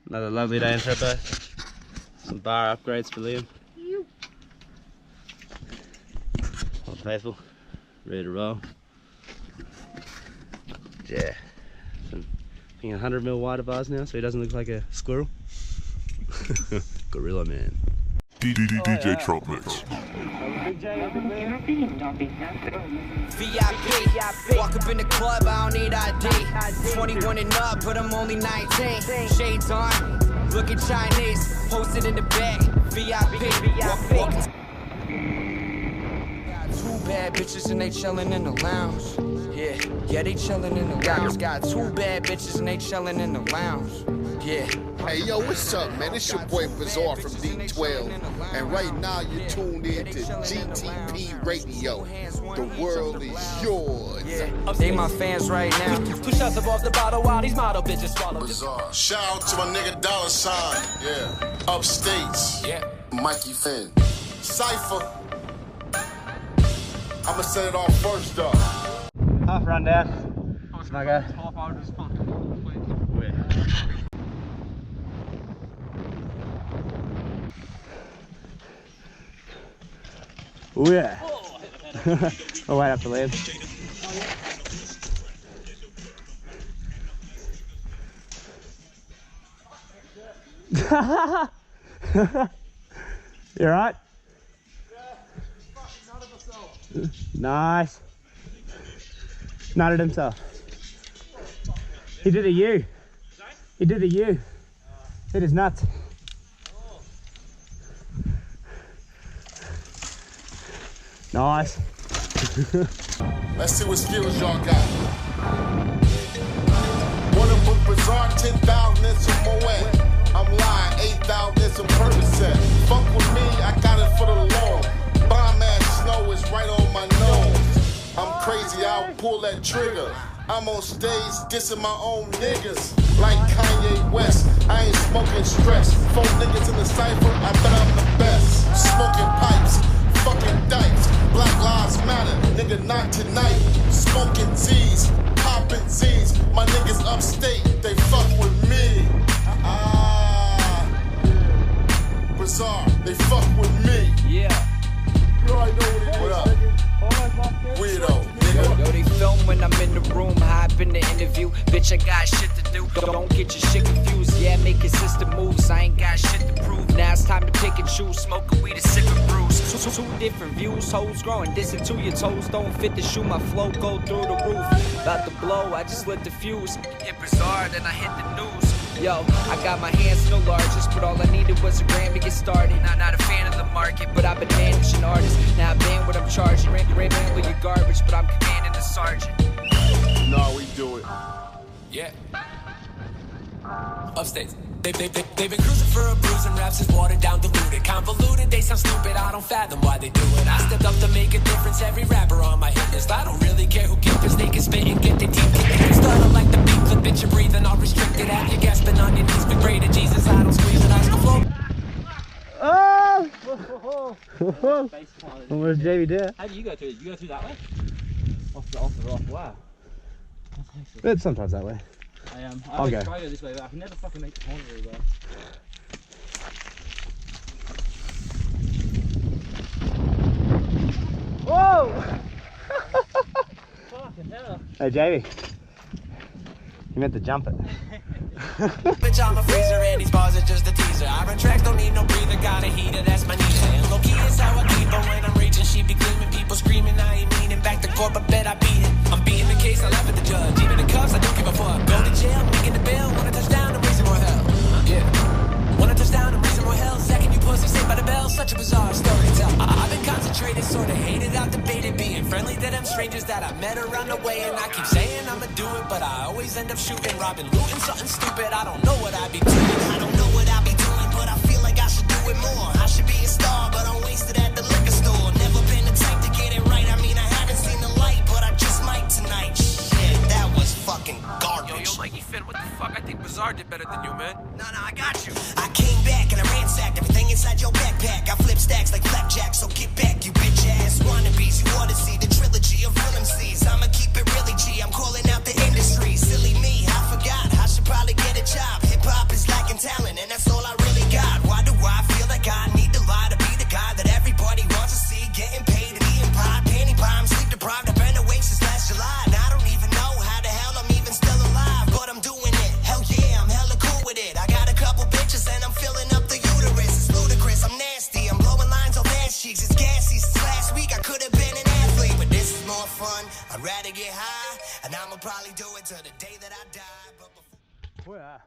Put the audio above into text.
Another lovely day in Thredbo. Some bar upgrades for Liam. All faithful, ready to roll. Yeah. Some 100mm wider bars now so he doesn't look like a squirrel. Gorilla man. DJ Trop Mix. VIP, walk up in the club, I don't need ID. 21 and up, but I'm only 19. Shades on, looking Chinese, posted in the back. VIP, walk. Two bad bitches and they chillin' in the lounge. Yeah, they chillin' in the lounge. Got two bad bitches and they chillin' in the lounge. Yeah. Hey yo, what's up, man? It's your boy Bizarre from D12, and right now you're tuned in to GTP Radio. The world is yours. Yeah, they my fans right now. Push us above the bottle while these model bitches swallow. Bizarre. Shout out to my nigga Dollar Sign. Yeah. Upstates. Yeah. Mikey Finn. Cypher. I'ma set it off first up. Half run down. My guy. Half hour is fun. Oh yeah. I'll wait up to land. You alright? Nice. Nutted himself. He did a U. He did a U. Hit his nuts. Nice. Let's see what skills y'all got. Wanna book Bizarre 10,000 and some Moet. I'm lying, 8,000 and some Percocet. Fuck with me, I got it for the Lord. Bomb ass snow is right on my nose. I'm crazy, I'll pull that trigger. I'm on stage dissing my own niggas. Like Kanye West, I ain't smoking stress. 4 niggas in the cypher, I bet I'm the best. Smoking pipes, fucking dikes. Black lives matter, nigga, not tonight. Smoking Z's, popping Z's. My niggas upstate, they fuck with me. Bizarre, they fuck with me. Yeah. You already know what it is. What up? Weirdo, nigga. Yo, they film when I'm in the room, hop in the interview. Bitch, I got shit to do. Don't get your shit confused. Yeah, make consistent moves. I ain't got shit to prove. Now it's time to pick and choose. Smoke a weed and sip a brews. Two different views. Hoes growing distant to your toes. Don't fit the shoe. My flow go through the roof. About to blow, I just lit the fuse. Hit Bizarre, then I hit the news. Yo, I got my hands in the largest, but all I needed was a gram to get started. I'm not a fan of the market, but I've been managing artists. Now I ban what I'm charging. Ran with your garbage, but I'm commanding the sergeant. No, we do it. Yeah. Upstate. They've been cruising for a bruise and raps is watered down, diluted, convoluted. They sound stupid, I don't fathom why they do it. I stepped up to make a difference. Every rapper on my hit list. I don't really care who gets this. They can spit and get their teeth kicked. Started like the beat clip, bitch, you're breathing all restricted. Have you gasping on your knees? But pray to Jesus, I don't squeeze and I still flow. Oh! Where's JV there? How do you go through? You go through that way? Off the rock. Wow. It's sometimes that way. I I'll go. try to go this way, but I can never fucking make the corner very well. Whoa! Fucking hell. Hey JV. You meant to jump it. Bitch, I'm a freezer and these bars are just a teaser. I run tracks, don't need no breather, got a heater, that's my niche. And low key is how I keep her when I'm reaching. She be gleaming, people screaming, I ain't meaning. Back to court, but bet I beat it. I'm beating the case, I laugh at the judge. Even the cuffs, I don't give a fuck. Go to jail, making the bail. Wanna touch down, I'm raising more hell. Yeah. Wanna touch down, I'm raising more hell. Second, you pussy, saved by the bell. Such a bizarre story to tell. I've been concentrated, sorta hated, out debated. Being friendly to them strangers that I met around the way. And I keep saying I'ma do it, but I always end up shooting, robbing, looting, something stupid. I don't know what I be doing. I don't know what I be doing, but I feel like I should do it more. I should be a star, but I'm wasted at the liquor store. Never been the type to get it right. I mean, I haven't seen the light, but I just might tonight. Shit, that was fucking garbage. Yo, Mikey Finn, what the fuck? I think Bizarre did better than you, man. No, I got you. I came back and I ransacked everything inside your backpack. I flip stacks like flapjack, so get back, you bitch ass wannabes. You ought to see the trilogy of real MCs. I'ma keep it really G. I'm calling out the industry. Silly me, I forgot. I should probably get a job. Hip hop is lacking talent. I'd rather get high, and I'ma probably do it till the day that I die. But before Where?